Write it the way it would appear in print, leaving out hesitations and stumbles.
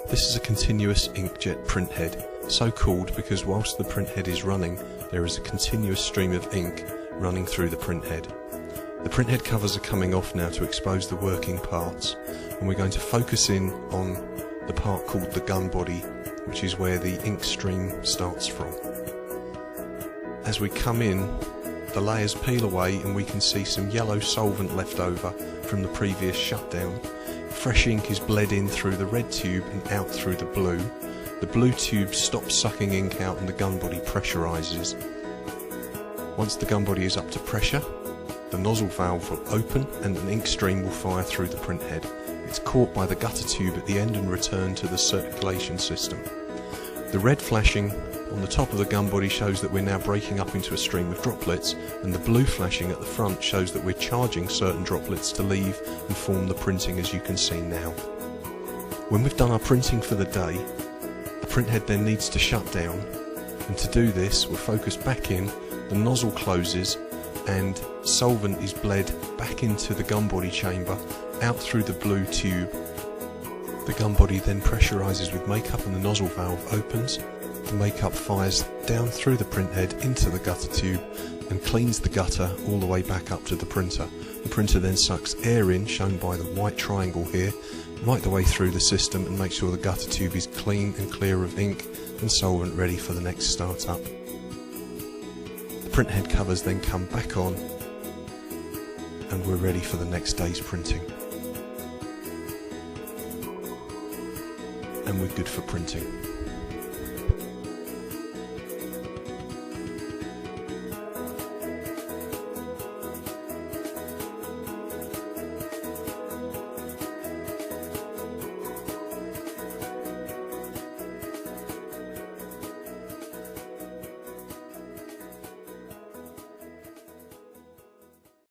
This is a continuous inkjet printhead, so called because whilst the printhead is running, there is a continuous stream of ink running through the printhead. The printhead covers are coming off now to expose the working parts, and we're going to focus in on the part called the gun body, which is where the ink stream starts from. As we come in, the layers peel away and we can see some yellow solvent left over from the previous shutdown. Fresh ink is bled in through the red tube and out through the blue. The blue tube stops sucking ink out and the gun body pressurises. Once the gun body is up to pressure, the nozzle valve will open and an ink stream will fire through the printhead. It's caught by the gutter tube at the end and returned to the circulation system. The red flashing on the top of the gun body shows that we're now breaking up into a stream of droplets, and the blue flashing at the front shows that we're charging certain droplets to leave and form the printing, as you can see now. When we've done our printing for the day, the printhead then needs to shut down, and to do this we'll focus back in, the nozzle closes and solvent is bled back into the gun body chamber, out through the blue tube. The gun body then pressurises with makeup and the nozzle valve opens. The makeup fires down through the printhead into the gutter tube and cleans the gutter all the way back up to the printer. The printer then sucks air in, shown by the white triangle here, right the way through the system and makes sure the gutter tube is clean and clear of ink and solvent, ready for the next startup. The printhead covers then come back on and we're ready for the next day's printing. And we're good for printing.